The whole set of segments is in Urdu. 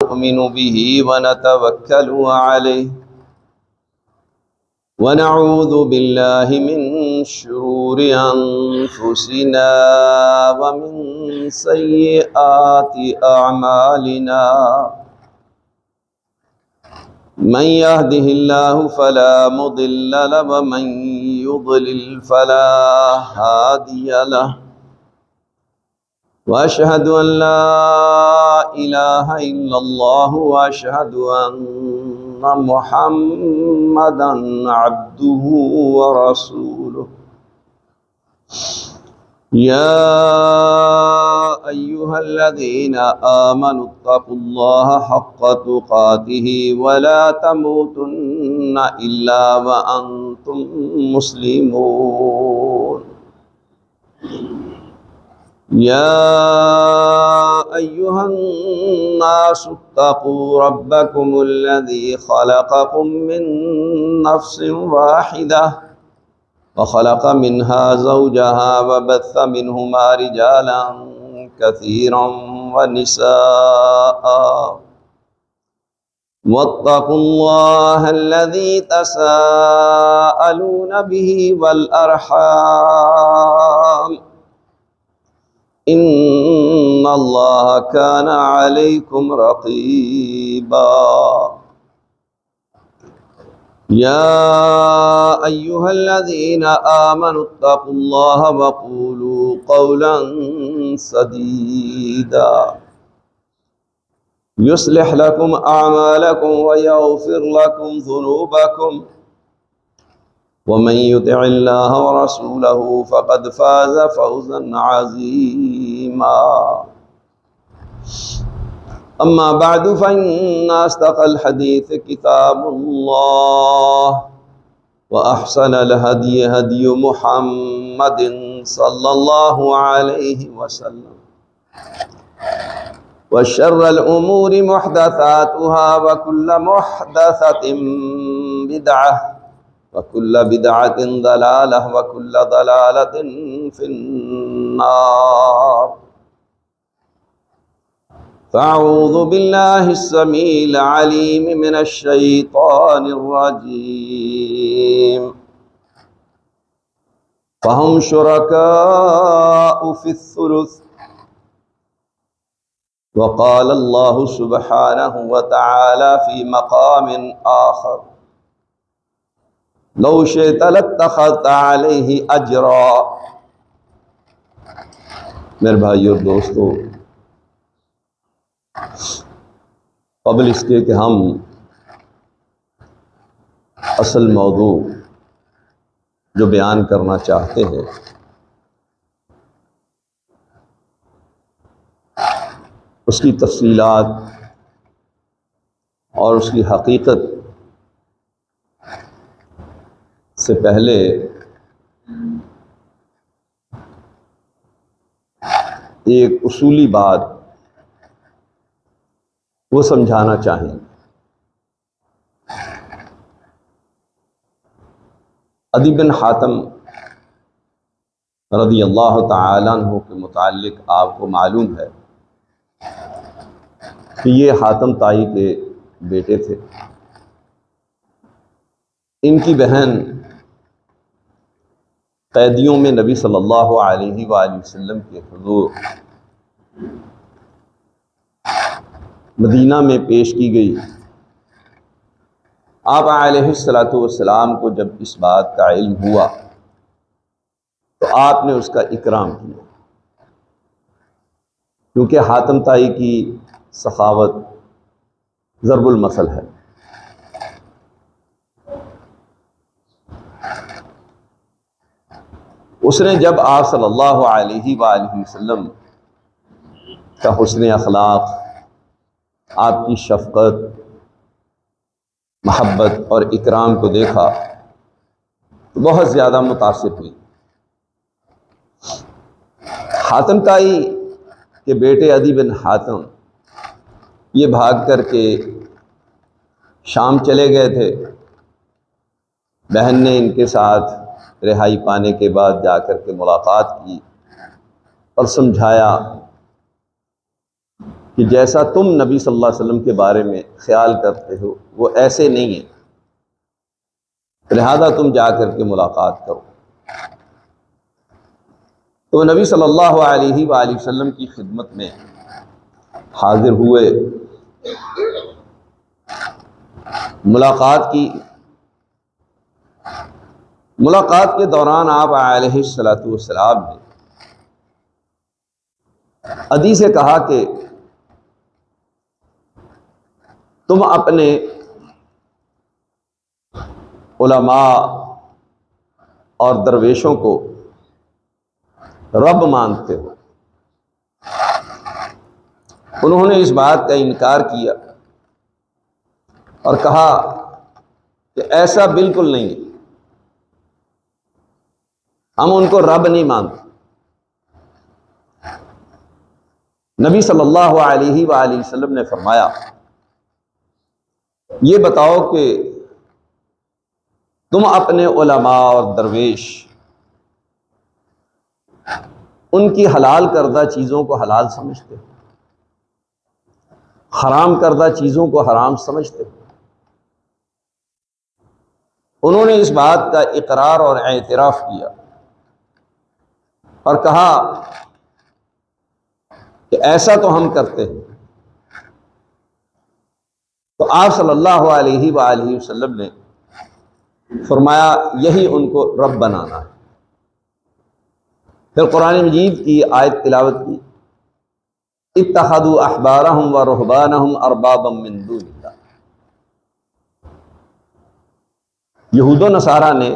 نؤمن به ونتوكل عليه ونعوذ بالله من شرور أنفسنا ومن سيئات أعمالنا من يهده الله فلا مضل له ومن يضلل فلا هادي له وأشهد أن لا إله إلا الله وأشهد أن محمدا عبده ورسوله يا أيها الذين آمنوا اتقوا الله حق تقاته ولا تموتن إلا وأنتم مسلمون يا أيها الناس اتقوا ربكم الذي خلقكم من نفس واحدة وخلق منها زوجها وبث منهما رجالا كثيرا ونساء واتقوا الله الذي تساءلون به والأرحام إن الله كان عليكم رقيبا يا أيها الذين آمنوا اتقوا الله وقولوا قولا سديدا يصلح لكم أعمالكم ويغفر لكم ذنوبكم ومن يطع الله ورسوله فقد فاز فوزا عظيما أما بعد فإن أصدق الحديث كتاب الله وأحسن الهدي هدي محمد صلى الله عليه وسلم وشر الأمور محدثاتها وكل محدثة بدعة وكل بدعة ضلالة وكل ضلالة في النار فأعوذ بالله السميع العليم من الشيطان الرجيم فهم شركاء في الثلث وقال الله سبحانه وتعالى في مقام آخر لو شئت لاتخذت عليه اجرا۔ میرے بھائیو اور دوستو، قبل اس کے کہ ہم اصل موضوع جو بیان کرنا چاہتے ہیں اس کی تفصیلات اور اس کی حقیقت سے پہلے ایک اصولی بات وہ سمجھانا چاہیں۔ عدی بن حاتم رضی اللہ تعالیٰ عنہ کے متعلق آپ کو معلوم ہے کہ یہ حاتم طائی کے بیٹے تھے۔ ان کی بہن قیدیوں میں نبی صلی اللہ علیہ وآلہ وسلم کے حضور مدینہ میں پیش کی گئی۔ آپ علیہ السلام کو جب اس بات کا علم ہوا تو آپ نے اس کا اکرام کیا، کیونکہ حاتم طائی کی سخاوت ضرب المثل ہے۔ اس نے جب آپ صلی اللہ علیہ وآلہ وسلم کا حسن اخلاق، آپ کی شفقت، محبت اور اکرام کو دیکھا تو بہت زیادہ متاثر ہوئی۔ حاتم طائی کے بیٹے عدی بن حاتم یہ بھاگ کر کے شام چلے گئے تھے۔ بہن نے ان کے ساتھ رہائی پانے کے بعد جا کر کے ملاقات کی اور سمجھایا کہ جیسا تم نبی صلی اللہ علیہ وسلم کے بارے میں خیال کرتے ہو وہ ایسے نہیں ہے، لہذا تم جا کر کے ملاقات کرو۔ تو نبی صلی اللہ علیہ وآلہ وسلم کی خدمت میں حاضر ہوئے، ملاقات کی۔ ملاقات کے دوران آپ علیہ الصلوۃ والسلام نے عدی سے کہا کہ تم اپنے علماء اور درویشوں کو رب مانتے ہو۔ انہوں نے اس بات کا انکار کیا اور کہا کہ ایسا بالکل نہیں ہے، ہم ان کو رب نہیں مانتے۔ نبی صلی اللہ علیہ وآلہ وسلم نے فرمایا یہ بتاؤ کہ تم اپنے علماء اور درویش ان کی حلال کردہ چیزوں کو حلال سمجھتے ہو، حرام کردہ چیزوں کو حرام سمجھتے ہو؟ انہوں نے اس بات کا اقرار اور اعتراف کیا اور کہا کہ ایسا تو ہم کرتے ہیں۔ تو آپ صلی اللہ علیہ وآلہ وسلم نے فرمایا یہی ان کو رب بنانا ہے۔ پھر قرآن مجید کی آیت تلاوت کی، اتخذوا احبارهم ورهبانهم اربابا من دون اللہ۔ یہود و نصارہ نے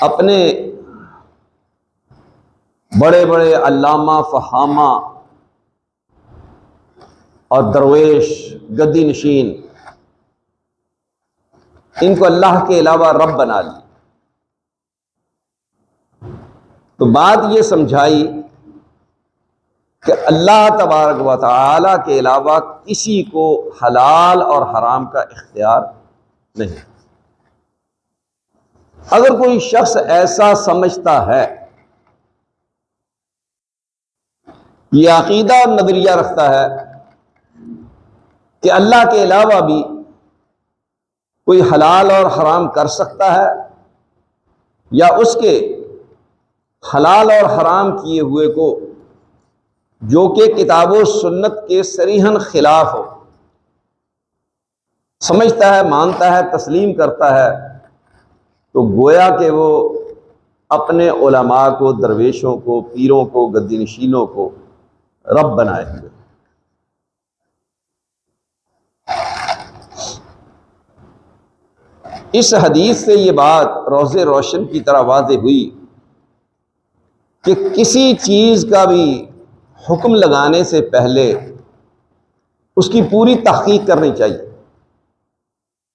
اپنے بڑے بڑے علامہ، فہامہ اور درویش، گدی نشین، ان کو اللہ کے علاوہ رب بنا لی۔ تو بات یہ سمجھائی کہ اللہ تبارک و تعالی کے علاوہ کسی کو حلال اور حرام کا اختیار نہیں۔ اگر کوئی شخص ایسا سمجھتا ہے، یہ عقیدہ اور نظریہ رکھتا ہے کہ اللہ کے علاوہ بھی کوئی حلال اور حرام کر سکتا ہے، یا اس کے حلال اور حرام کیے ہوئے کو جو کہ کتاب و سنت کے صریحاً خلاف ہو سمجھتا ہے، مانتا ہے، تسلیم کرتا ہے، تو گویا کہ وہ اپنے علماء کو، درویشوں کو، پیروں کو، گدی نشینوں کو رب بنائے ہوئے۔ اس حدیث سے یہ بات روزے روشن کی طرح واضح ہوئی کہ کسی چیز کا بھی حکم لگانے سے پہلے اس کی پوری تحقیق کرنی چاہیے،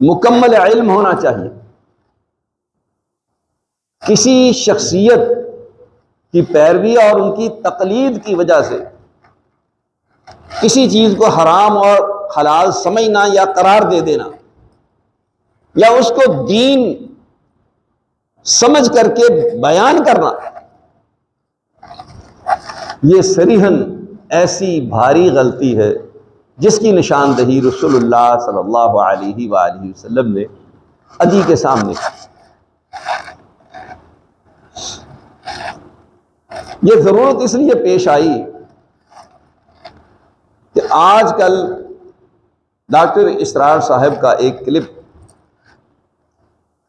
مکمل علم ہونا چاہیے۔ کسی شخصیت کی پیروی اور ان کی تقلید کی وجہ سے کسی چیز کو حرام اور حلال سمجھنا یا قرار دے دینا، یا اس کو دین سمجھ کر کے بیان کرنا، یہ صریحاً ایسی بھاری غلطی ہے جس کی نشاندہی رسول اللہ صلی اللہ علیہ وآلہ وسلم نے عدی کے سامنے کی۔ یہ ضرورت اس لیے پیش آئی کہ آج کل ڈاکٹر اسرار صاحب کا ایک کلپ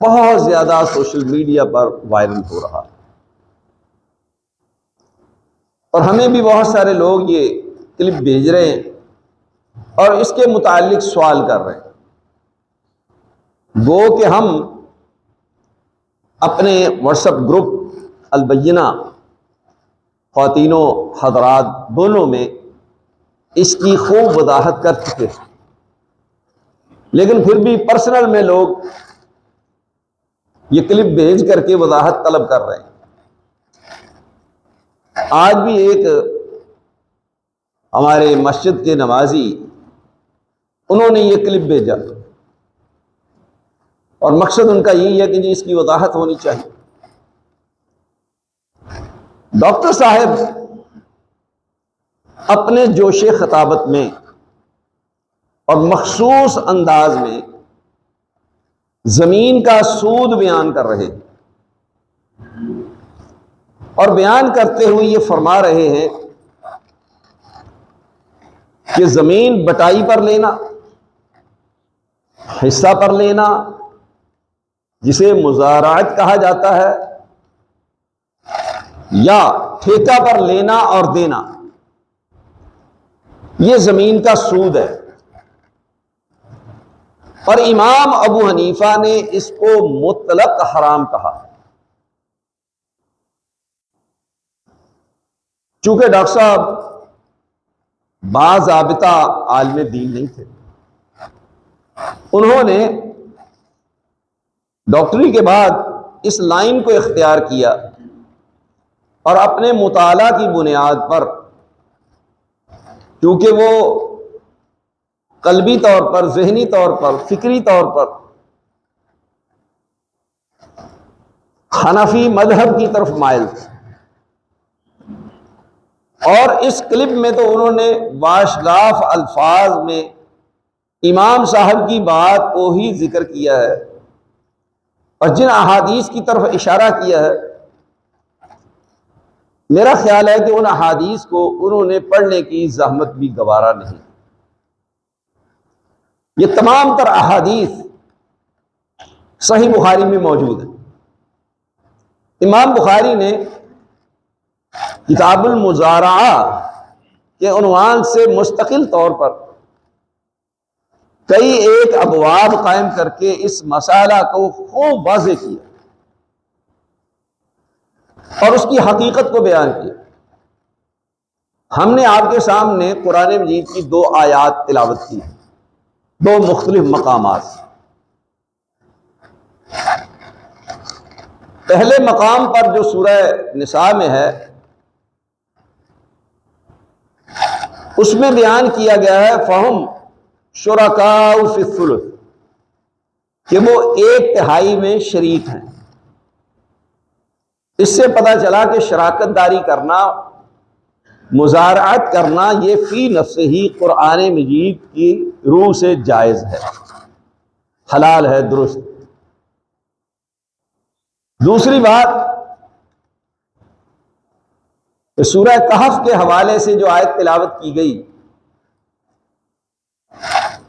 بہت زیادہ سوشل میڈیا پر وائرل ہو رہا ہے، اور ہمیں بھی بہت سارے لوگ یہ کلپ بھیج رہے ہیں اور اس کے متعلق سوال کر رہے ہیں، گو کہ ہم اپنے واٹس ایپ گروپ البینہ خواتین و حضرات دونوں میں اس کی خوب وضاحت کر چکے ہیں، لیکن پھر بھی پرسنل میں لوگ یہ کلپ بھیج کر کے وضاحت طلب کر رہے ہیں۔ آج بھی ایک ہمارے مسجد کے نمازی، انہوں نے یہ کلپ بھیجا اور مقصد ان کا یہی ہے کہ جی اس کی وضاحت ہونی چاہیے۔ ڈاکٹر صاحب اپنے جوش خطابت میں اور مخصوص انداز میں زمین کا سود بیان کر رہے ہیں، اور بیان کرتے ہوئے یہ فرما رہے ہیں کہ زمین بٹائی پر لینا، حصہ پر لینا، جسے مزارعت کہا جاتا ہے، یا ٹھیکہ پر لینا اور دینا، یہ زمین کا سود ہے۔ اور امام ابو حنیفہ نے اس کو مطلق حرام کہا، چونکہ ڈاکٹر صاحب باضابطہ عالم دین نہیں تھے، انہوں نے ڈاکٹری کے بعد اس لائن کو اختیار کیا اور اپنے مطالعہ کی بنیاد پر، کیونکہ وہ قلبی طور پر، ذہنی طور پر، فکری طور پر حنفی مذہب کی طرف مائل تھے، اور اس کلپ میں تو انہوں نے واشگاف الفاظ میں امام صاحب کی بات کو ہی ذکر کیا ہے، اور جن احادیث کی طرف اشارہ کیا ہے، میرا خیال ہے کہ ان احادیث کو انہوں نے پڑھنے کی زحمت بھی گوارا نہیں۔ یہ تمام تر احادیث صحیح بخاری میں موجود ہیں۔ امام بخاری نے کتاب المزارعہ کے عنوان سے مستقل طور پر کئی ایک ابواب قائم کر کے اس مسئلہ کو خوب واضح کیا اور اس کی حقیقت کو بیان کیا۔ ہم نے آپ کے سامنے قرآن مجید کی 2 آیات تلاوت کی، 2 مختلف مقامات۔ پہلے مقام پر جو سورہ نساء میں ہے، اس میں بیان کیا گیا ہے فہم شرکاء فی الثلث، کہ وہ 1/3 میں شریک ہیں۔ اس سے پتہ چلا کہ شراکت داری کرنا، مزارعت کرنا، یہ فی نفس ہی قرآن مجید کی روح سے جائز ہے، حلال ہے، درست۔ دوسری بات، سورہ کہف کے حوالے سے جو آیت تلاوت کی گئی،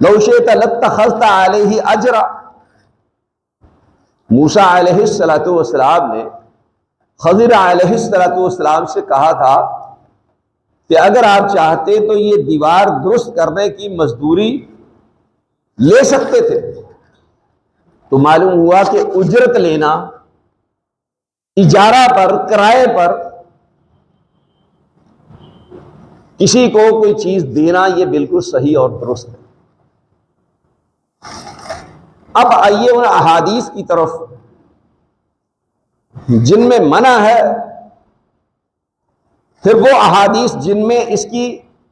لو شئت لاتخذت علیہ اجرا، موسیٰ علیہ السلام نے خضر علیہ السلام سے کہا تھا کہ اگر آپ چاہتے تو یہ دیوار درست کرنے کی مزدوری لے سکتے تھے، تو معلوم ہوا کہ اجرت لینا، اجارہ پر، کرائے پر کسی کو کوئی چیز دینا، یہ بالکل صحیح اور درست ہے۔ اب آئیے ان احادیث کی طرف جن میں منع ہے، پھر وہ احادیث جن میں اس کی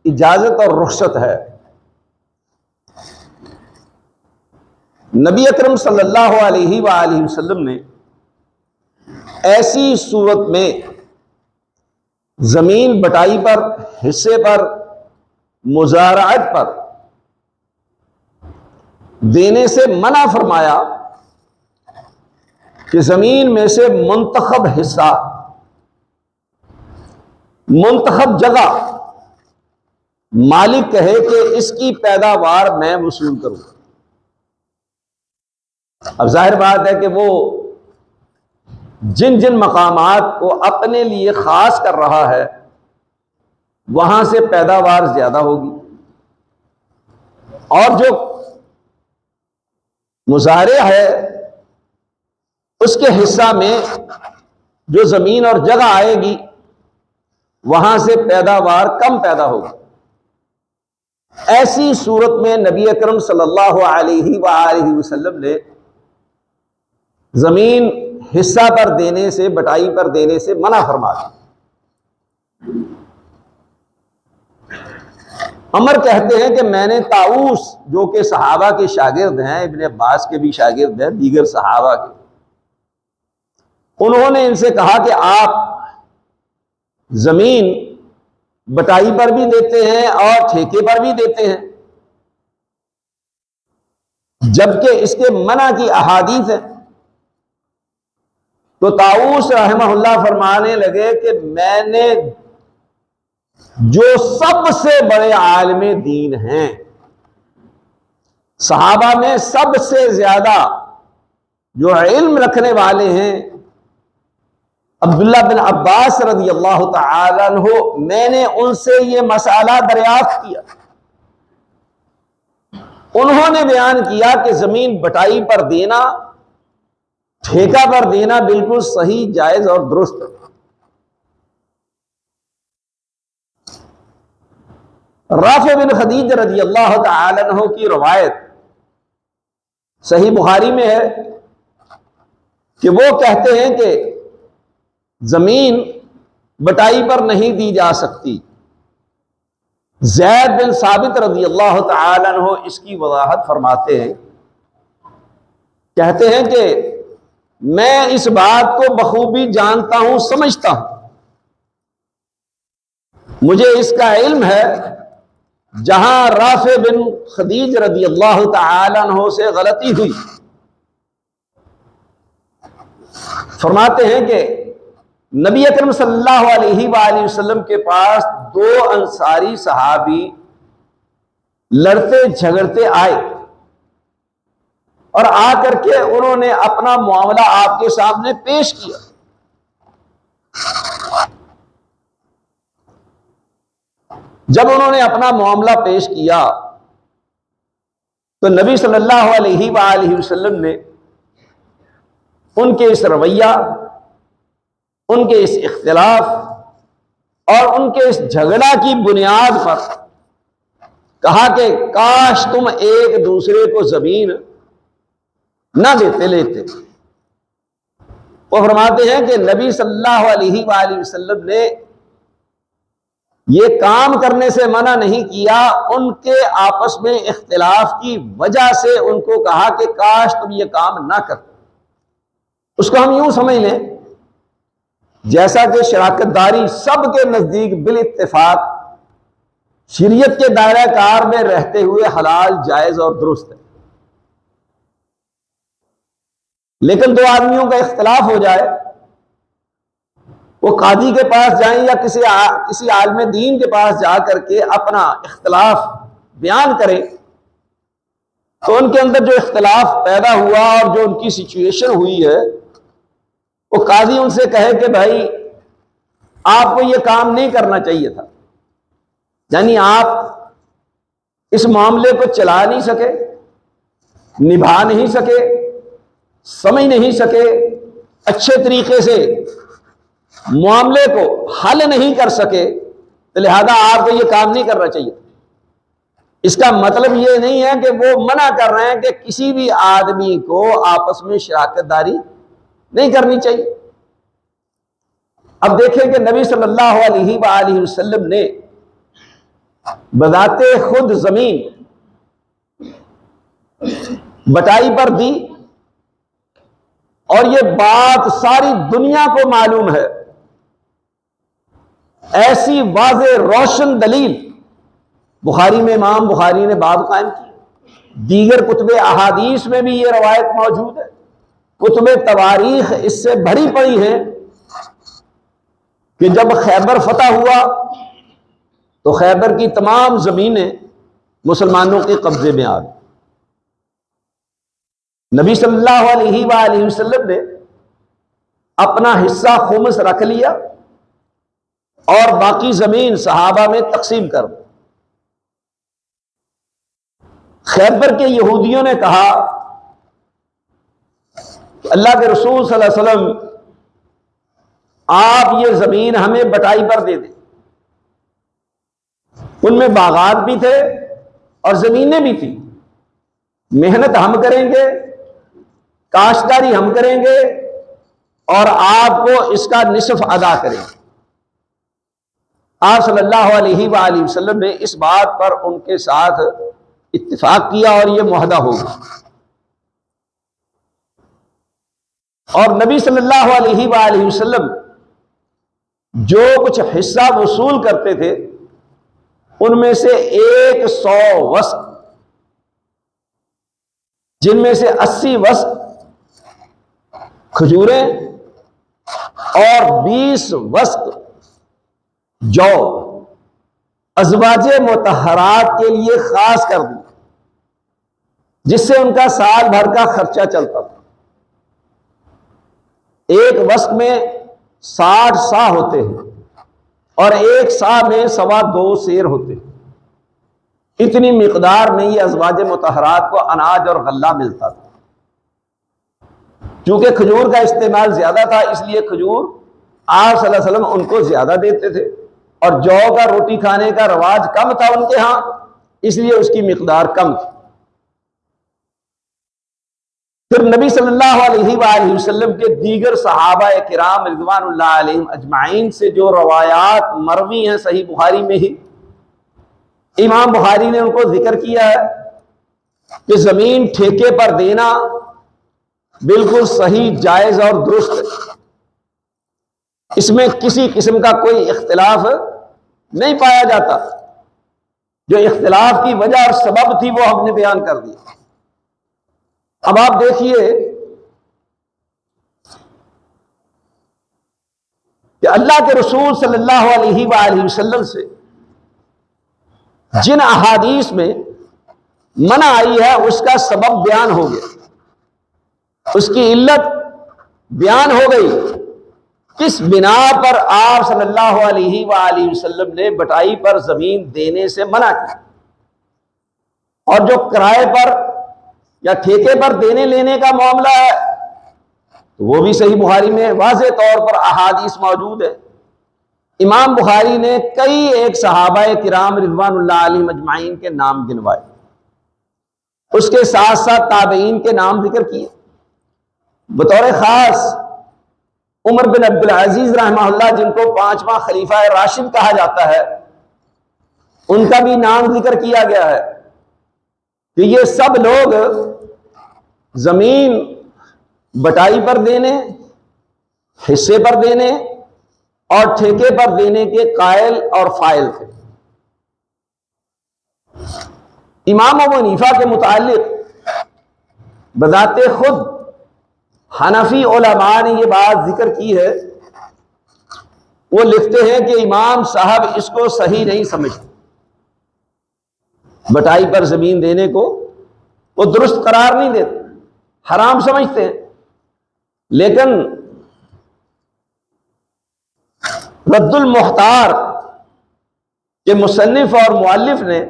اجازت اور رخصت ہے۔ نبی اکرم صلی اللہ علیہ وآلہ وسلم نے ایسی صورت میں زمین بٹائی پر، حصے پر، مزارعت پر دینے سے منع فرمایا کہ زمین میں سے منتخب حصہ، منتخب جگہ مالک کہے کہ اس کی پیداوار میں وصول کروں۔ اب ظاہر بات ہے کہ وہ جن جن مقامات کو اپنے لیے خاص کر رہا ہے، وہاں سے پیداوار زیادہ ہوگی، اور جو مزارع ہے اس کے حصہ میں جو زمین اور جگہ آئے گی، وہاں سے پیداوار کم پیدا ہوگی۔ ایسی صورت میں نبی اکرم صلی اللہ علیہ وآلہ وسلم نے زمین حصہ پر دینے سے، بٹائی پر دینے سے منع فرما دیا۔ عمر کہتے ہیں کہ میں نے طاؤس، جو کہ صحابہ کے شاگرد ہیں، ابن عباس کے بھی شاگرد ہیں، دیگر صحابہ کے، انہوں نے ان سے کہا کہ آپ زمین بٹائی پر بھی دیتے ہیں اور ٹھیکے پر بھی دیتے ہیں، جبکہ اس کے منع کی احادیث ہیں۔ تو طاؤس رحمہ اللہ فرمانے لگے کہ میں نے جو سب سے بڑے عالم دین ہیں، صحابہ میں سب سے زیادہ جو علم رکھنے والے ہیں، عبداللہ بن عباس رضی اللہ تعالی عنہ، میں نے ان سے یہ مسئلہ دریافت کیا۔ انہوں نے بیان کیا کہ زمین بٹائی پر دینا، ٹھیکہ پر دینا بالکل صحیح، جائز اور درست ہے۔ رافع بن خدیج رضی اللہ تعالی عنہ کی روایت صحیح بخاری میں ہے کہ وہ کہتے ہیں کہ زمین بٹائی پر نہیں دی جا سکتی۔ زید بن ثابت رضی اللہ تعالی عنہ اس کی وضاحت فرماتے ہیں، کہتے ہیں کہ میں اس بات کو بخوبی جانتا ہوں، سمجھتا ہوں، مجھے اس کا علم ہے، جہاں رافع بن خدیج رضی اللہ تعالی عنہ سے غلطی ہوئی۔ فرماتے ہیں کہ نبی اکرم صلی اللہ علیہ وآلہ وسلم کے پاس دو انصاری صحابی لڑتے جھگڑتے آئے، اور آ کر کے انہوں نے اپنا معاملہ آپ کے سامنے پیش کیا۔ جب انہوں نے اپنا معاملہ پیش کیا تو نبی صلی اللہ علیہ وآلہ وسلم نے ان کے اس رویہ، ان کے اس اختلاف اور ان کے اس جھگڑا کی بنیاد پر کہا کہ کاش تم ایک دوسرے کو زمین نہ دیتے لیتے۔ وہ فرماتے ہیں کہ نبی صلی اللہ علیہ وآلہ وسلم نے یہ کام کرنے سے منع نہیں کیا، ان کے آپس میں اختلاف کی وجہ سے ان کو کہا کہ کاش تم یہ کام نہ کرتے۔ اس کو ہم یوں سمجھ لیں جیسا کہ شراکت داری سب کے نزدیک بالاتفاق شریعت کے دائرہ کار میں رہتے ہوئے حلال، جائز اور درست ہے، لیکن دو آدمیوں کا اختلاف ہو جائے، وہ قاضی کے پاس جائیں یا کسی عالم دین کے پاس جا کر کے اپنا اختلاف بیان کریں، تو ان کے اندر جو اختلاف پیدا ہوا اور جو ان کی سچویشن ہوئی ہے، وہ قاضی ان سے کہے کہ بھائی آپ کو یہ کام نہیں کرنا چاہیے تھا، یعنی آپ اس معاملے کو چلا نہیں سکے، نبھا نہیں سکے، سمجھ نہیں سکے، اچھے طریقے سے معاملے کو حل نہیں کر سکے، تو لہذا آپ کو یہ کام نہیں کرنا چاہیے۔ اس کا مطلب یہ نہیں ہے کہ وہ منع کر رہے ہیں کہ کسی بھی آدمی کو آپس میں شراکت داری نہیں کرنی چاہیے۔ اب دیکھیں کہ نبی صلی اللہ علیہ وآلہ وسلم نے بذات خود زمین بٹائی پر دی، اور یہ بات ساری دنیا کو معلوم ہے، ایسی واضح روشن دلیل بخاری میں امام بخاری نے باب قائم کی، دیگر کتب احادیث میں بھی یہ روایت موجود ہے، کتب تواریخ اس سے بھری پڑی ہیں کہ جب خیبر فتح ہوا تو خیبر کی تمام زمینیں مسلمانوں کے قبضے میں آ گئی۔ نبی صلی اللہ علیہ وآلہ وسلم نے اپنا حصہ خمس رکھ لیا اور باقی زمین صحابہ میں تقسیم کر دی۔ خیبر کے یہودیوں نے کہا کہ اللہ کے رسول صلی اللہ علیہ وسلم آپ یہ زمین ہمیں بٹائی پر دے دیں۔ ان میں باغات بھی تھے اور زمینیں بھی تھیں، محنت ہم کریں گے، کاشتکاری ہم کریں گے، اور آپ کو اس کا نصف ادا کریں گے۔ آپ صلی اللہ علیہ وآلہ وسلم نے اس بات پر ان کے ساتھ اتفاق کیا اور یہ معاہدہ ہو گیا، اور نبی صلی اللہ علیہ وآلہ وسلم جو کچھ حصہ وصول کرتے تھے ان میں سے 100 وسق، جن میں سے 80 وسق کھجوریں اور 20 وسق جو ازواج مطہرات کے لیے خاص کر دی، جس سے ان کا سال بھر کا خرچہ چلتا تھا۔ ایک وسق میں 60 صاع ہوتے ہیں اور ایک صاع میں 2.25 سیر ہوتے ہیں۔ اتنی مقدار میں یہ ازواج مطہرات کو اناج اور غلہ ملتا تھا۔ چونکہ کھجور کا استعمال زیادہ تھا، اس لیے کھجور آپ صلی اللہ علیہ وسلم ان کو زیادہ دیتے تھے، اور جو کا روٹی کھانے کا رواج کم تھا ان کے ہاں، اس لیے اس کی مقدار کم تھی۔ پھر نبی صلی اللہ علیہ وآلہ وسلم کے دیگر صحابہ کرام رضوان اللہ علیہم اجمعین سے جو روایات مروی ہیں صحیح بخاری میں ہی، امام بخاری نے ان کو ذکر کیا ہے کہ زمین ٹھیکے پر دینا بالکل صحیح، جائز اور درست ہے، اس میں کسی قسم کا کوئی اختلاف نہیں پایا جاتا۔ جو اختلاف کی وجہ اور سبب تھی وہ ہم نے بیان کر دی۔ اب آپ دیکھیے کہ اللہ کے رسول صلی اللہ علیہ وآلہ وسلم سے جن احادیث میں منع آئی ہے اس کا سبب بیان ہو گیا، اس کی علت بیان ہو گئی، کس بنا پر آپ صلی اللہ علیہ وآلہ وسلم نے بٹائی پر زمین دینے سے منع کی، اور جو کرائے پر یا ٹھیکے پر دینے لینے کا معاملہ ہے تو وہ بھی صحیح بخاری میں واضح طور پر احادیث موجود ہے۔ امام بخاری نے کئی ایک صحابہ کرام رضوان اللہ علیہم اجمعین کے نام گنوائے، اس کے ساتھ ساتھ تابعین کے نام ذکر کیے، بطور خاص عمر بن عبد العزیز رحمہ اللہ، جن کو 5واں خلیفہ راشد کہا جاتا ہے، ان کا بھی نام ذکر کیا گیا ہے کہ یہ سب لوگ زمین بٹائی پر دینے، حصے پر دینے اور ٹھیکے پر دینے کے قائل اور فاعل تھے۔ امام ابو حنیفہ کے متعلق بذات خود حنفی علماء نے یہ بات ذکر کی ہے، وہ لکھتے ہیں کہ امام صاحب اس کو صحیح نہیں سمجھتے، بٹائی پر زمین دینے کو وہ درست قرار نہیں دیتے، حرام سمجھتے ہیں۔ لیکن رد المختار کے مصنف اور مؤلف نے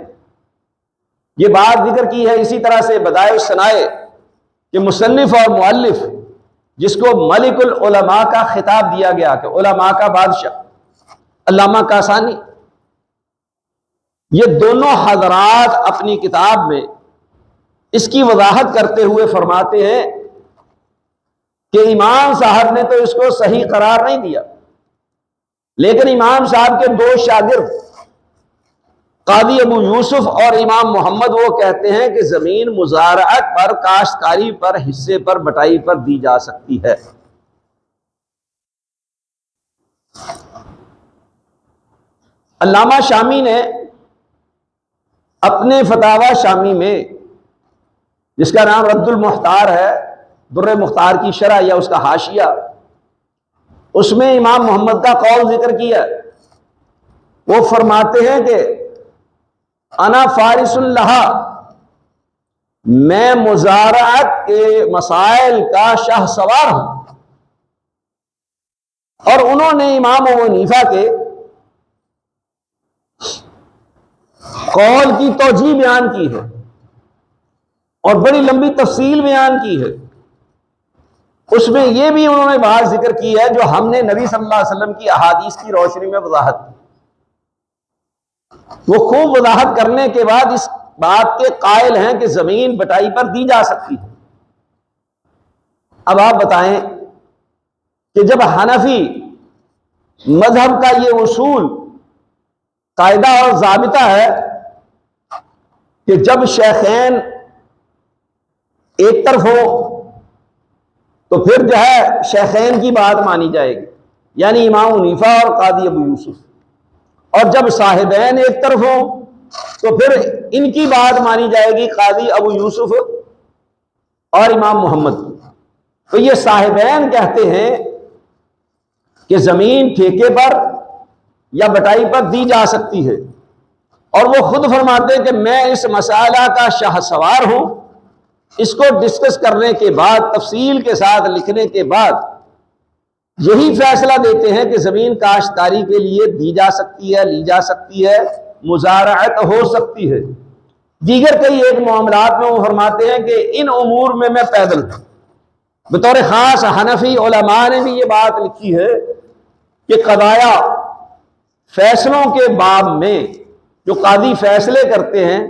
یہ بات ذکر کی ہے، اسی طرح سے بدائع الصنائع کہ مصنف اور مؤلف جس کو ملک العلماء کا خطاب دیا گیا کہ علماء کا بادشاہ، علامہ کاسانی، یہ دونوں حضرات اپنی کتاب میں اس کی وضاحت کرتے ہوئے فرماتے ہیں کہ امام صاحب نے تو اس کو صحیح قرار نہیں دیا، لیکن امام صاحب کے 2 شاگرد قاضی ابو یوسف اور امام محمد وہ کہتے ہیں کہ زمین مزارعت پر، کاشتکاری پر، حصے پر، بٹائی پر دی جا سکتی ہے۔ علامہ شامی نے اپنے فتاوی شامی میں، جس کا نام رد المختار ہے، در مختار کی شرح یا اس کا حاشیہ، اس میں امام محمد کا قول ذکر کیا۔ وہ فرماتے ہیں کہ انا فارس لہا، میں مزارعت کے مسائل کا شاہ سوار ہوں، اور انہوں نے امام ابو حنیفہ کے قول کی توجیہ بیان کی ہے اور بڑی لمبی تفصیل بیان کی ہے۔ اس میں یہ بھی انہوں نے بات ذکر کی ہے جو ہم نے نبی صلی اللہ علیہ وسلم کی احادیث کی روشنی میں وضاحت کی۔ وہ خوب وضاحت کرنے کے بعد اس بات کے قائل ہیں کہ زمین بٹائی پر دی جا سکتی ہے۔ اب آپ بتائیں کہ جب حنفی مذہب کا یہ اصول، قاعدہ اور ضابطہ ہے کہ جب شیخین ایک طرف ہو تو پھر جو ہے شیخین کی بات مانی جائے گی، یعنی امام حنیفہ اور قاضی ابو یوسف، اور جب صاحبین ایک طرف ہوں تو پھر ان کی بات مانی جائے گی قاضی ابو یوسف اور امام محمد. تو یہ صاحبین کہتے ہیں کہ زمین ٹھیکے پر یا بٹائی پر دی جا سکتی ہے، اور وہ خود فرماتے ہیں کہ میں اس مسئلہ کا شاہ سوار ہوں. اس کو ڈسکس کرنے کے بعد، تفصیل کے ساتھ لکھنے کے بعد یہی فیصلہ دیتے ہیں کہ زمین کاشتکاری کے لیے دی جا سکتی ہے، لی جا سکتی ہے، مزارعت ہو سکتی ہے. دیگر کئی ایک معاملات میں وہ فرماتے ہیں کہ ان امور میں میں پیدل ہوں. بطور خاص حنفی علماء نے بھی یہ بات لکھی ہے کہ قضایا فیصلوں کے باب میں جو قاضی فیصلے کرتے ہیں،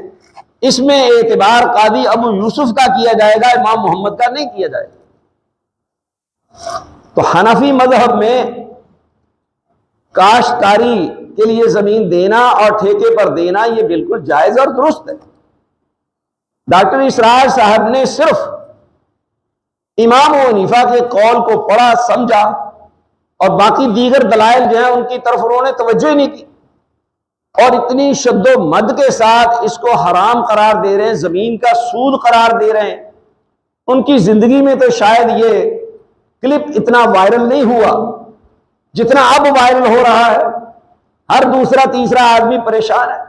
اس میں اعتبار قاضی ابو یوسف کا کیا جائے گا، امام محمد کا نہیں کیا جائے گا. تو حنفی مذہب میں کاشتکاری کے لیے زمین دینا اور ٹھیکے پر دینا یہ بالکل جائز اور درست ہے. ڈاکٹر اسرار صاحب نے صرف امام ابو حنیفہ کے قول کو پڑھا، سمجھا، اور باقی دیگر دلائل جو ہیں ان کی طرف انہوں نے توجہ ہی نہیں کی، اور اتنی شد و مد کے ساتھ اس کو حرام قرار دے رہے ہیں، زمین کا سود قرار دے رہے ہیں. ان کی زندگی میں تو شاید یہ کلپ اتنا وائرل نہیں ہوا جتنا اب وائرل ہو رہا ہے. ہر دوسرا تیسرا آدمی پریشان ہے.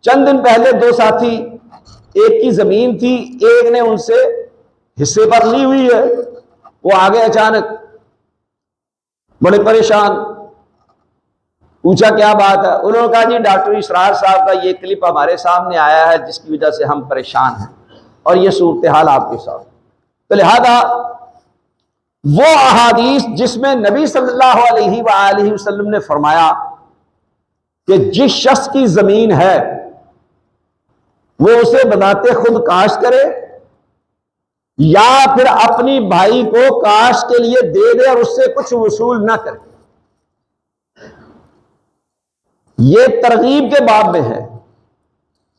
چند دن پہلے دو ساتھی، ایک کی زمین تھی، ایک نے ان سے حصے پر لی ہوئی ہے، وہ آگے اچانک بڑے پریشان. پوچھا کیا بات ہے؟ انہوں نے کہا جی ڈاکٹر اسرار صاحب کا یہ کلپ ہمارے سامنے آیا ہے جس کی وجہ سے ہم پریشان ہیں، اور یہ صورتحال آپ کے ساتھ. تو لہذا وہ احادیث جس میں نبی صلی اللہ علیہ وآلہ وسلم نے فرمایا کہ جس شخص کی زمین ہے وہ اسے بذات خود کاشت کرے یا پھر اپنی بھائی کو کاشت کے لیے دے دے اور اس سے کچھ وصول نہ کرے، یہ ترغیب کے باب میں ہے.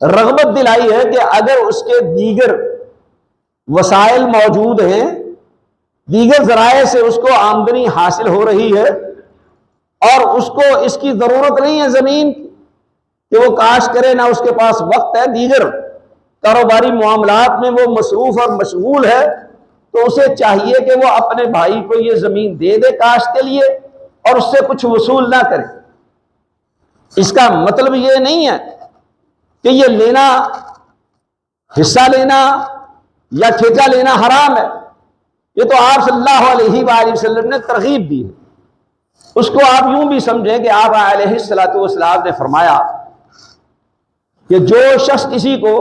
رغبت دلائی ہے کہ اگر اس کے دیگر وسائل موجود ہیں، دیگر ذرائع سے اس کو آمدنی حاصل ہو رہی ہے، اور اس کو اس کی ضرورت نہیں ہے زمین کہ وہ کاشت کرے، نہ اس کے پاس وقت ہے، دیگر کاروباری معاملات میں وہ مصروف اور مشغول ہے، تو اسے چاہیے کہ وہ اپنے بھائی کو یہ زمین دے دے کاشت کے لیے اور اس سے کچھ وصول نہ کرے. اس کا مطلب یہ نہیں ہے کہ یہ لینا، حصہ لینا یا ٹھیکہ لینا حرام ہے. یہ تو آپ صلی اللہ علیہ وآلہ وسلم نے ترغیب دی ہے. اس کو آپ یوں بھی سمجھیں کہ آپ علیہ الصلوۃ والسلام نے فرمایا کہ جو شخص کسی کو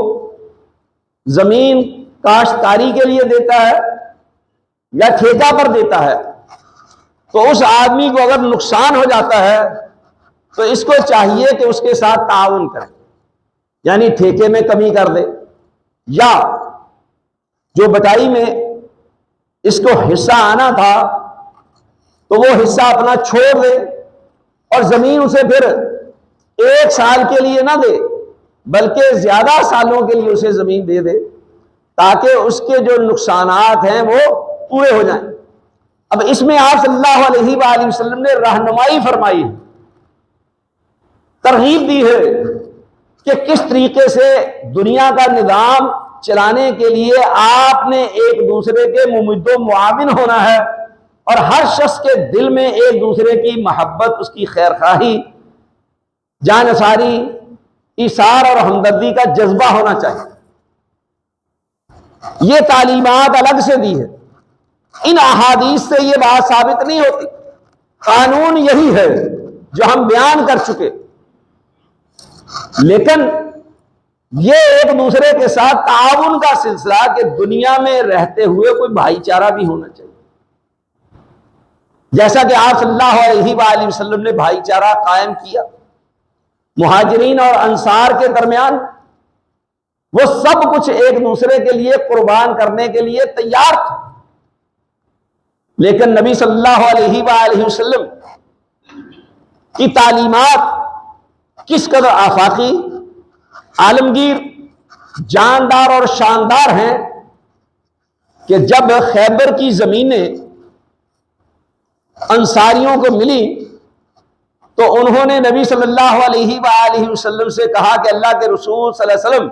زمین کاشتکاری کے لیے دیتا ہے یا ٹھیکہ پر دیتا ہے، تو اس آدمی کو اگر نقصان ہو جاتا ہے تو اس کو چاہیے کہ اس کے ساتھ تعاون کرے، یعنی ٹھیکے میں کمی کر دے، یا جو بٹائی میں اس کو حصہ آنا تھا تو وہ حصہ اپنا چھوڑ دے، اور زمین اسے پھر ایک سال کے لیے نہ دے بلکہ زیادہ سالوں کے لیے اسے زمین دے دے تاکہ اس کے جو نقصانات ہیں وہ پورے ہو جائیں. اب اس میں آپ صلی اللہ علیہ وآلہ وسلم نے رہنمائی فرمائی ہے، ترغیب دی ہے کہ کس طریقے سے دنیا کا نظام چلانے کے لیے آپ نے ایک دوسرے کے ممد و معاون ہونا ہے، اور ہر شخص کے دل میں ایک دوسرے کی محبت، اس کی خیر خواہی، جانثاری، ایثار اور ہمدردی کا جذبہ ہونا چاہیے. یہ تعلیمات الگ سے دی ہے، ان احادیث سے یہ بات ثابت نہیں ہوتی. قانون یہی ہے جو ہم بیان کر چکے، لیکن یہ ایک دوسرے کے ساتھ تعاون کا سلسلہ کہ دنیا میں رہتے ہوئے کوئی بھائی چارہ بھی ہونا چاہیے. جیسا کہ آپ صلی اللہ علیہ وآلہ وسلم نے بھائی چارہ قائم کیا مہاجرین اور انصار کے درمیان، وہ سب کچھ ایک دوسرے کے لیے قربان کرنے کے لیے تیار تھے، لیکن نبی صلی اللہ علیہ وآلہ وسلم کی تعلیمات کس قدر آفاقی، عالمگیر، جاندار اور شاندار ہیں کہ جب خیبر کی زمینیں انصاریوں کو ملی تو انہوں نے نبی صلی اللہ علیہ وآلہ وسلم سے کہا کہ اللہ کے رسول صلی اللہ علیہ وسلم،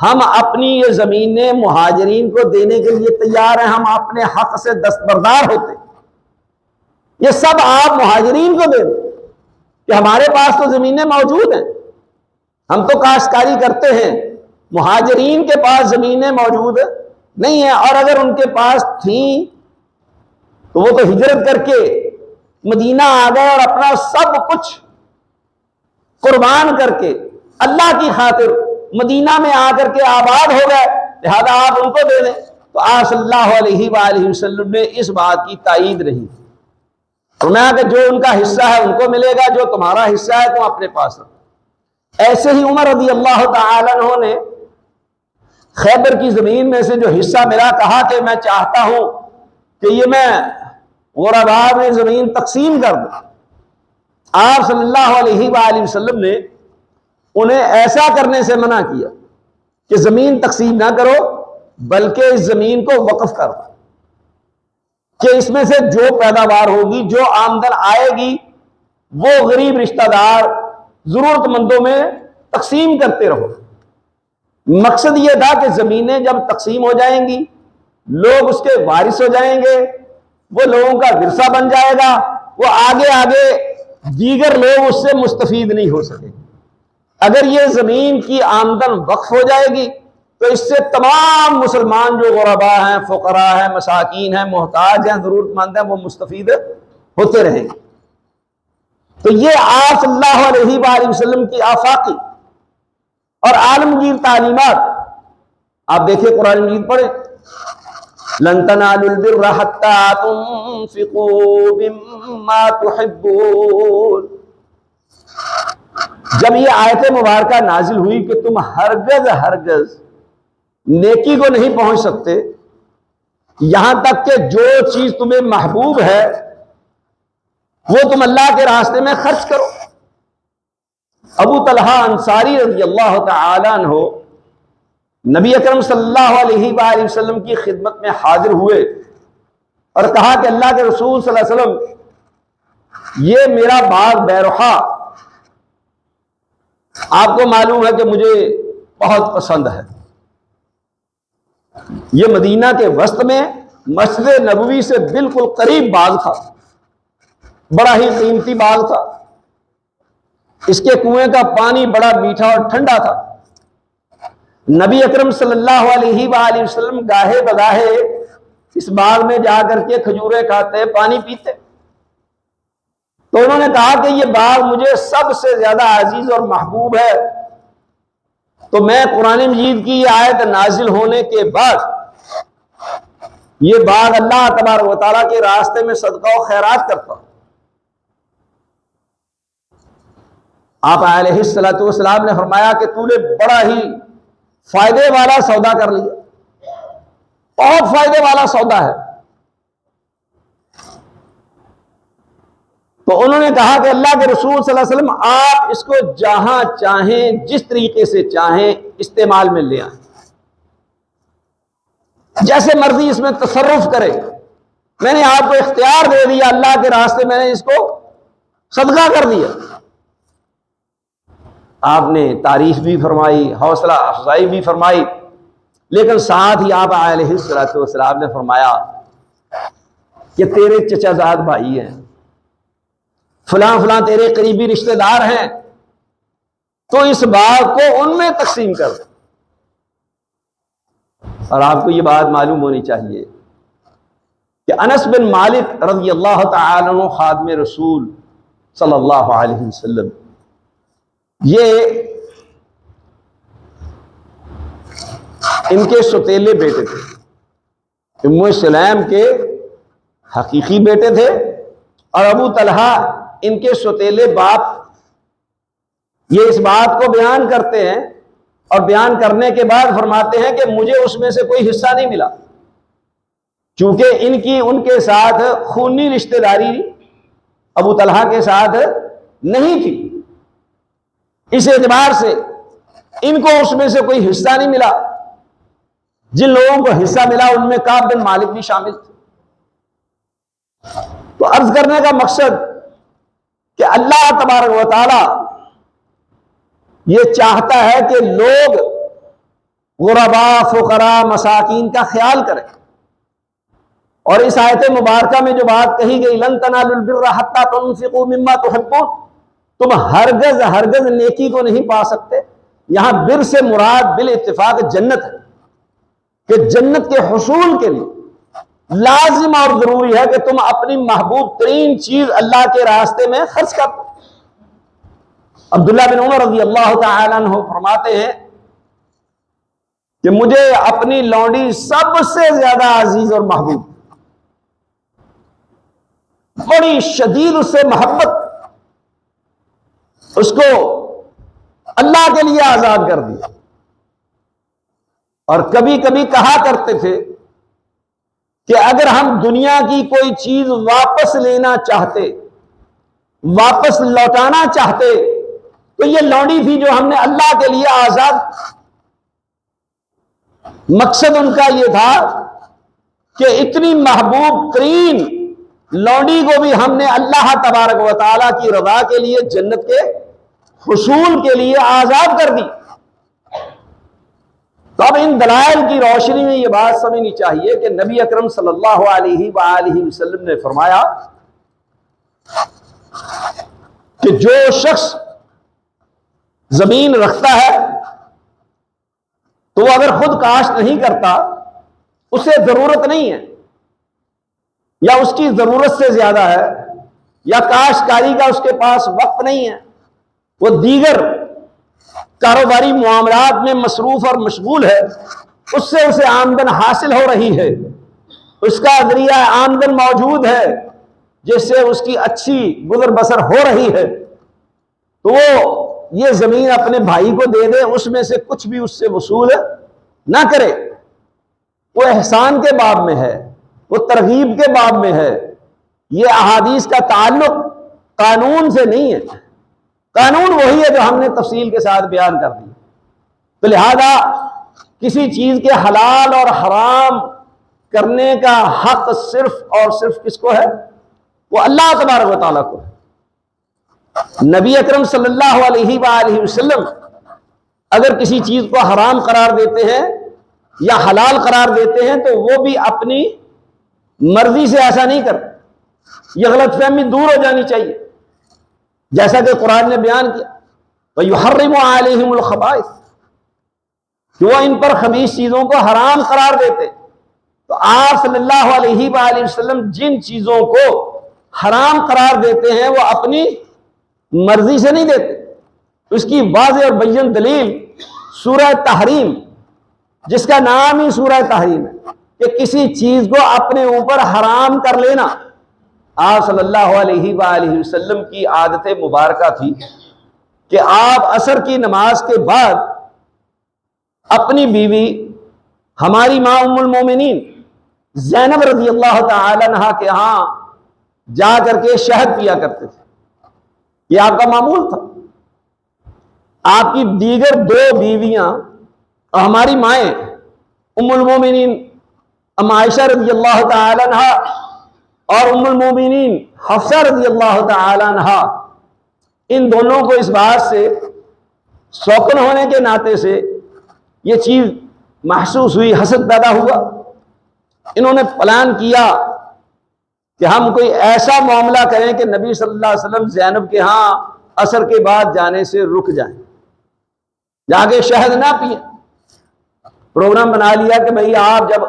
ہم اپنی یہ زمینیں مہاجرین کو دینے کے لیے تیار ہیں، ہم اپنے حق سے دستبردار ہوتے، یہ سب آپ مہاجرین کو دے دیں کہ ہمارے پاس تو زمینیں موجود ہیں، ہم تو کاشتکاری کرتے ہیں، مہاجرین کے پاس زمینیں موجود نہیں ہیں، اور اگر ان کے پاس تھیں تو وہ تو ہجرت کر کے مدینہ آ گئے اور اپنا سب کچھ قربان کر کے اللہ کی خاطر مدینہ میں آ کر کے آباد ہو گئے، لہذا آپ ان کو دے دیں۔ تو آپ صلی اللہ علیہ وآلہ وسلم نے اس بات کی تائید رہی، فرمایا کہ جو ان کا حصہ ہے ان کو ملے گا، جو تمہارا حصہ ہے تم اپنے پاس رکھو۔ ایسے ہی عمر رضی اللہ تعالی عنہ نے خیبر کی زمین میں سے جو حصہ ملا، کہا کہ میں چاہتا ہوں کہ یہ میں غرباء میں زمین تقسیم کر دوں۔ آپ صلی اللہ علیہ وآلہ وسلم نے انہیں ایسا کرنے سے منع کیا کہ زمین تقسیم نہ کرو، بلکہ اس زمین کو وقف کر دو کہ اس میں سے جو پیداوار ہوگی، جو آمدن آئے گی، وہ غریب رشتہ دار ضرورت مندوں میں تقسیم کرتے رہو۔ مقصد یہ تھا کہ زمینیں جب تقسیم ہو جائیں گی، لوگ اس کے وارث ہو جائیں گے، وہ لوگوں کا ورثہ بن جائے گا، وہ آگے آگے دیگر لوگ اس سے مستفید نہیں ہو سکیں۔ اگر یہ زمین کی آمدن وقف ہو جائے گی تو اس سے تمام مسلمان جو غرباء ہیں، فقراء ہیں، مساکین ہیں، محتاج ہیں، ضرورت مند ہیں، وہ مستفید ہوتے رہیں گے۔ تو یہ آپ صلی اللہ علیہ وآلہ وسلم کی آفاقی اور عالمگیر تعلیمات آپ دیکھیں، قرآن مجید پڑھیں، لن تنالوا البر حتى تنفقوا مما تحبون۔ جب یہ آیت مبارکہ نازل ہوئی کہ تم ہرگز نیکی کو نہیں پہنچ سکتے یہاں تک کہ جو چیز تمہیں محبوب ہے وہ تم اللہ کے راستے میں خرچ کرو۔ ابو طلحہ انصاری رضی اللہ تعالی عنہ نبی اکرم صلی اللہ علیہ وآلہ وسلم کی خدمت میں حاضر ہوئے اور کہا کہ اللہ کے رسول صلی اللہ علیہ وسلم، یہ میرا باغ بیرحا آپ کو معلوم ہے کہ مجھے بہت پسند ہے، یہ مدینہ کے وسط میں مسجد نبوی سے بالکل قریب باغ تھا، بڑا ہی قیمتی باغ تھا، اس کے کنویں کا پانی بڑا میٹھا اور ٹھنڈا تھا۔ نبی اکرم صلی اللہ علیہ وآلہ وسلم گاہے بگاہے اس باغ میں جا کر کے کھجوریں کھاتے، پانی پیتے۔ تو انہوں نے کہا کہ یہ باغ مجھے سب سے زیادہ عزیز اور محبوب ہے، تو میں قرآن مجید کی یہ آیت نازل ہونے کے بعد یہ باغ اللہ تبارک و تعالیٰ کے راستے میں صدقہ و خیرات کرتا ہوں۔ آپ علیہ الصلوۃ والسلام نے فرمایا کہ تو نے بڑا ہی فائدے والا سودا کر لیا، بہت فائدے والا سودا ہے۔ تو انہوں نے کہا کہ اللہ کے رسول صلی اللہ علیہ وسلم، آپ اس کو جہاں چاہیں، جس طریقے سے چاہیں استعمال میں لے آئیں، جیسے مرضی اس میں تصرف کرے، میں نے آپ کو اختیار دے دیا، اللہ کے راستے میں نے اس کو صدقہ کر دیا۔ آپ نے تعریف بھی فرمائی، حوصلہ افزائی بھی فرمائی، لیکن ساتھ ہی آپ علیہ الصلوۃ والسلام نے فرمایا کہ تیرے چچا زاد بھائی ہیں، فلاں فلاں تیرے قریبی رشتہ دار ہیں، تو اس باغ کو ان میں تقسیم کر دے۔ اور آپ کو یہ بات معلوم ہونی چاہیے کہ انس بن مالک رضی اللہ تعالی عنہ خادم رسول صلی اللہ علیہ وسلم، یہ ان کے سوتیلے بیٹے تھے، ام سلیم کے حقیقی بیٹے تھے، اور ابو طلحہ ان کے سوتیلے باپ۔ یہ اس بات کو بیان کرتے ہیں اور بیان کرنے کے بعد فرماتے ہیں کہ مجھے اس میں سے کوئی حصہ نہیں ملا، چونکہ ان کی ان کے ساتھ خونی رشتہ داری ابو طلحہ کے ساتھ نہیں تھی، اس اعتبار سے ان کو اس میں سے کوئی حصہ نہیں ملا۔ جن لوگوں کو حصہ ملا ان میں کعب بن مالک بھی شامل تھے۔ تو عرض کرنے کا مقصد کہ اللہ تبارک و تعالی یہ چاہتا ہے کہ لوگ غرباء، فقراء، مساکین کا خیال کریں. اور اس آیت مبارکہ میں جو بات کہی گئی لن تنالوا البر حتی تنفقوا مما تحبون، تم ہرگز نیکی کو نہیں پا سکتے. یہاں بر سے مراد بالاتفاق جنت ہے، کہ جنت کے حصول کے لیے لازم اور ضروری ہے کہ تم اپنی محبوب ترین چیز اللہ کے راستے میں خرچ کر دو. عبداللہ بن عمر رضی اللہ تعالیٰ عنہ فرماتے ہیں کہ مجھے اپنی لونڈی سب سے زیادہ عزیز اور محبوب، بڑی شدید اس سے محبت، اس کو اللہ کے لیے آزاد کر دیا. اور کبھی کبھی کہا کرتے تھے کہ اگر ہم دنیا کی کوئی چیز واپس لینا چاہتے، واپس لوٹانا چاہتے، تو یہ لونڈی تھی جو ہم نے اللہ کے لیے آزاد. مقصد ان کا یہ تھا کہ اتنی محبوب ترین لونڈی کو بھی ہم نے اللہ تبارک و تعالیٰ کی رضا کے لیے، جنت کے حصول کے لیے آزاد کر دی. تو اب ان دلائل کی روشنی میں یہ بات سمجھنی چاہیے کہ نبی اکرم صلی اللہ علیہ وآلہ وسلم نے فرمایا کہ جو شخص زمین رکھتا ہے تو وہ اگر خود کاشت نہیں کرتا، اسے ضرورت نہیں ہے، یا اس کی ضرورت سے زیادہ ہے، یا کاشتکاری کا اس کے پاس وقت نہیں ہے، وہ دیگر کاروباری معاملات میں مصروف اور مشغول ہے، اس سے اسے آمدن حاصل ہو رہی ہے، اس کا ذریعہ آمدن موجود ہے جس سے اس کی اچھی گزر بسر ہو رہی ہے، تو وہ یہ زمین اپنے بھائی کو دے دے، اس میں سے کچھ بھی اس سے وصول نہ کرے. وہ احسان کے باب میں ہے، وہ ترغیب کے باب میں ہے. یہ احادیث کا تعلق قانون سے نہیں ہے، قانون وہی ہے جو ہم نے تفصیل کے ساتھ بیان کر دی. تو لہذا کسی چیز کے حلال اور حرام کرنے کا حق صرف اور صرف کس کو ہے؟ وہ اللہ تبارک و تعالیٰ کو ہے. نبی اکرم صلی اللہ علیہ وآلہ وسلم اگر کسی چیز کو حرام قرار دیتے ہیں یا حلال قرار دیتے ہیں تو وہ بھی اپنی مرضی سے ایسا نہیں کرتے. یہ غلط فہمی دور ہو جانی چاہیے. جیسا کہ قرآن نے بیان کیا وَيُحَرِّمُ عَلَيْهِمُ الْخَبَائِثَ، کہ وہ ان پر خبیث چیزوں کو حرام قرار دیتے. تو آپ صلی اللہ علیہ وآلہ وسلم جن چیزوں کو حرام قرار دیتے ہیں وہ اپنی مرضی سے نہیں دیتے. اس کی واضح اور بیان دلیل سورہ تحریم، جس کا نام ہی سورہ تحریم ہے، کہ کسی چیز کو اپنے اوپر حرام کر لینا. آپ صلی اللہ علیہ وآلہ وسلم کی عادت مبارکہ تھی کہ آپ عصر کی نماز کے بعد اپنی بیوی ہماری ماں ام المومنین زینب رضی اللہ تعالی عنہا کے ہاں جا کر کے شہد پیا کرتے تھے. یہ آپ کا معمول تھا. آپ کی دیگر دو بیویاں ہماری مائیں ام المومنین ام عائشہ رضی اللہ تعالی عنہا اور ام المومنین حفصہ رضی اللہ تعالی عنہا، ان دونوں کو اس بات سے سوکن ہونے کے ناطے سے یہ چیز محسوس ہوئی، حسد پیدا ہوا. انہوں نے پلان کیا کہ ہم کوئی ایسا معاملہ کریں کہ نبی صلی اللہ علیہ وسلم زینب کے ہاں عصر کے بعد جانے سے رک جائیں، جا کے شہد نہ پئیں. پروگرام بنا لیا کہ بھئی آپ جب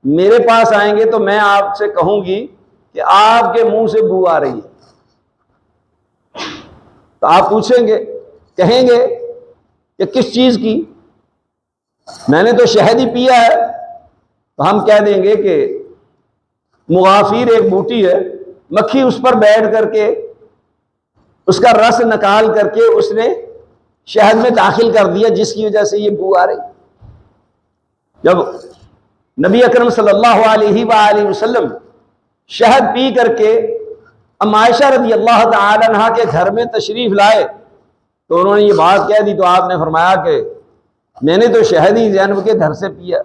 میرے پاس آئیں گے تو میں آپ سے کہوں گی کہ آپ کے منہ سے بو آ رہی ہے. تو آپ پوچھیں گے، کہیں گے کہ کس چیز کی؟ میں نے تو شہد ہی پیا ہے. تو ہم کہہ دیں گے کہ مغافیر ایک بوٹی ہے، مکھی اس پر بیٹھ کر کے اس کا رس نکال کر کے اس نے شہد میں داخل کر دیا، جس کی وجہ سے یہ بو آ رہی. جب نبی اکرم صلی اللہ علیہ وآلہ وسلم شہد پی کر کے ام عائشہ رضی اللہ تعالی عنہا کے گھر میں تشریف لائے تو انہوں نے یہ بات کہہ دی. تو آپ نے فرمایا کہ میں نے تو شہد ہی زینب کے گھر سے پیا.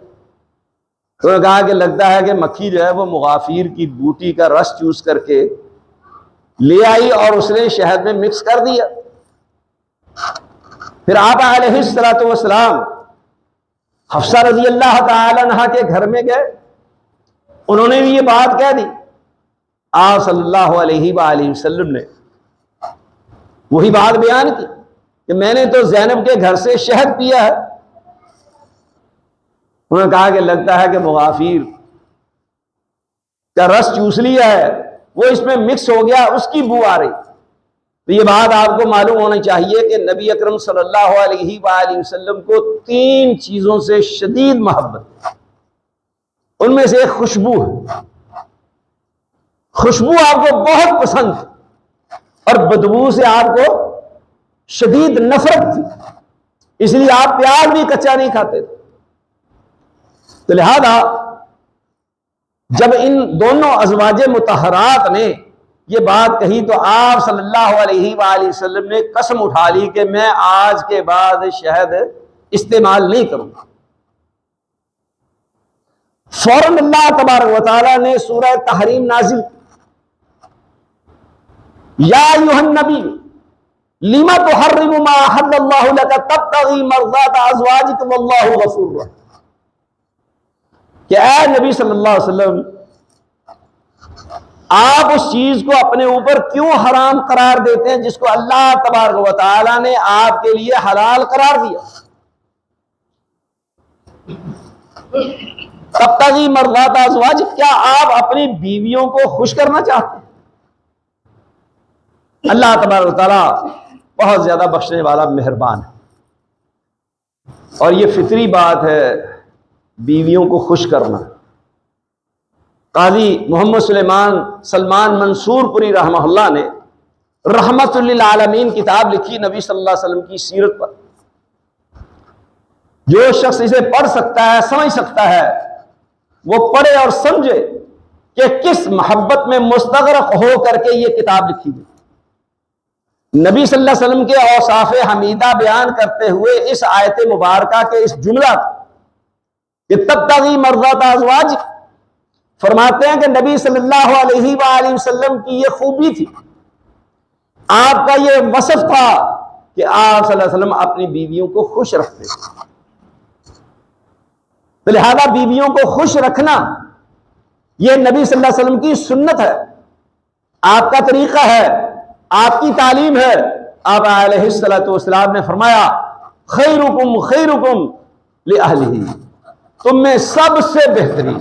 تو انہوں نے کہا کہ لگتا ہے کہ مکھی جو ہے وہ مغافیر کی بوٹی کا رس چوس کر کے لے آئی اور اس نے شہد میں مکس کر دیا. پھر آپ علیہ الصلوۃ والسلام حفصہ رضی اللہ تعالی عنہا کے گھر میں گئے, انہوں نے بھی یہ بات کہہ دی. آپ صلی اللہ علیہ وآلہ وسلم نے وہی بات بیان کی کہ میں نے تو زینب کے گھر سے شہد پیا ہے. انہوں نے کہا کہ لگتا ہے کہ مغافیر کا رس چوس لیا ہے, وہ اس میں مکس ہو گیا, اس کی بو آ رہی. تو یہ بات آپ کو معلوم ہونی چاہیے کہ نبی اکرم صلی اللہ علیہ وآلہ وسلم کو 3 چیزوں سے شدید محبت, ان میں سے ایک خوشبو ہے. خوشبو آپ کو بہت پسند اور بدبو سے آپ کو شدید نفرت تھی, اس لیے آپ پیاز بھی کچا نہیں کھاتے تھے. تو لہذا جب ان دونوں ازواج مطہرات نے یہ بات کہی تو آپ صلی اللہ علیہ وآلہ وسلم نے قسم اٹھا لی کہ میں آج کے بعد شہد استعمال نہیں کروں گا. فوراً اللہ تبارک و تعالی نے سورہ تحریم نازل, یا ایھا النبی لم تحرم ما احل اللہ لک تبتغی مرضات ازواجک واللہ غفور رحیم, کہ اے نبی صلی اللہ علیہ وسلم آپ اس چیز کو اپنے اوپر کیوں حرام قرار دیتے ہیں جس کو اللہ تبارک و تعالی نے آپ کے لیے حلال قرار دیا. تبتغی مرضات ازواجک, کیا آپ اپنی بیویوں کو خوش کرنا چاہتے ہیں؟ اللہ تبارک و تعالی بہت زیادہ بخشنے والا مہربان ہے, اور یہ فطری بات ہے بیویوں کو خوش کرنا. قاضی محمد سلمان منصور پوری رحمہ اللہ نے رحمت للعالمین کتاب لکھی نبی صلی اللہ علیہ وسلم کی سیرت پر. جو شخص اسے پڑھ سکتا ہے, سمجھ سکتا ہے, وہ پڑھے اور سمجھے کہ کس محبت میں مستغرق ہو کر کے یہ کتاب لکھی گئی. نبی صلی اللہ علیہ وسلم کے اوصاف حمیدہ بیان کرتے ہوئے اس آیت مبارکہ کے اس جملہ کہ تبتغی مرضات ازواج, فرماتے ہیں کہ نبی صلی اللہ علیہ وآلہ وسلم کی یہ خوبی تھی, آپ کا یہ وصف تھا کہ آپ صلی اللہ علیہ وسلم اپنی بیویوں کو خوش رکھتے تھے. تو لہذا بیویوں کو خوش رکھنا یہ نبی صلی اللہ علیہ وسلم کی سنت ہے, آپ کا طریقہ ہے, آپ کی تعلیم ہے. آپ علیہ الصلوۃ والسلام نے فرمایا خیرکم خیرکم لأہلہ, تم میں سب سے بہترین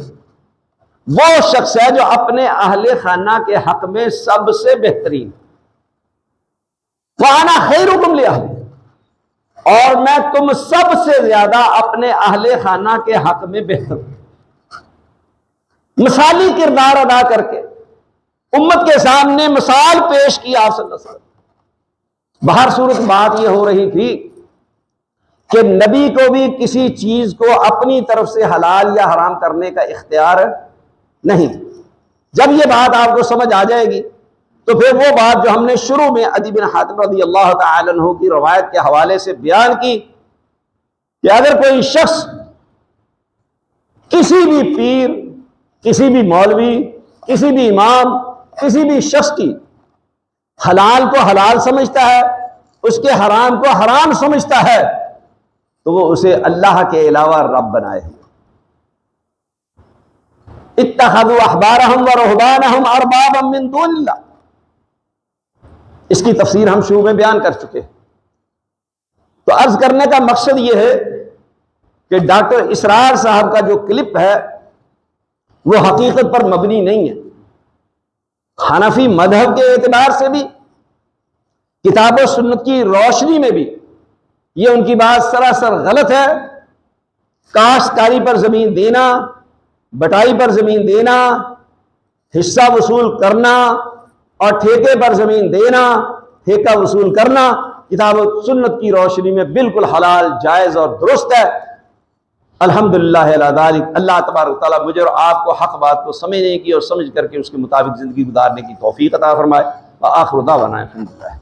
وہ شخص ہے جو اپنے اہل خانہ کے حق میں سب سے بہترین. وَأَنَا خَيْرُكُمْ لِأَهْلِي, اور میں تم سب سے زیادہ اپنے اہل خانہ کے حق میں بہتر ہوں. مثالی کردار ادا کر کے امت کے سامنے مثال پیش کی آپ صلی اللہ علیہ وسلم. باہر صورت بات یہ ہو رہی تھی کہ نبی کو بھی کسی چیز کو اپنی طرف سے حلال یا حرام کرنے کا اختیار نہیں. جب یہ بات آپ کو سمجھ آ جائے گی تو پھر وہ بات جو ہم نے شروع میں عدی بن حاتم رضی اللہ تعالی عنہ کی روایت کے حوالے سے بیان کی کہ اگر کوئی شخص کسی بھی پیر, کسی بھی مولوی, کسی بھی امام, کسی بھی شخص کی حلال کو حلال سمجھتا ہے, اس کے حرام کو حرام سمجھتا ہے, تو وہ اسے اللہ کے علاوہ رب بنائے. اتخذوا احبارهم ورهبانهم اربابا من دون اللہ, اس کی تفسیر ہم شروع میں بیان کر چکے. تو عرض کرنے کا مقصد یہ ہے کہ ڈاکٹر اسرار صاحب کا جو کلپ ہے وہ حقیقت پر مبنی نہیں ہے. حنفی مذہب کے اعتبار سے بھی, کتاب و سنت کی روشنی میں بھی یہ ان کی بات سراسر غلط ہے. کاشتکاری پر زمین دینا, بٹائی پر زمین دینا, حصہ وصول کرنا اور ٹھیکے پر زمین دینا, ٹھیکہ وصول کرنا کتاب و سنت کی روشنی میں بالکل حلال, جائز اور درست ہے. الحمدللہ علی ذالک. اللہ تبارک و تعالیٰ مجھے اور آپ کو حق بات کو سمجھنے کی اور سمجھ کر کے اس کے مطابق زندگی گزارنے کی توفیق عطا فرمائے. وآخر دعوانا الحمدللہ.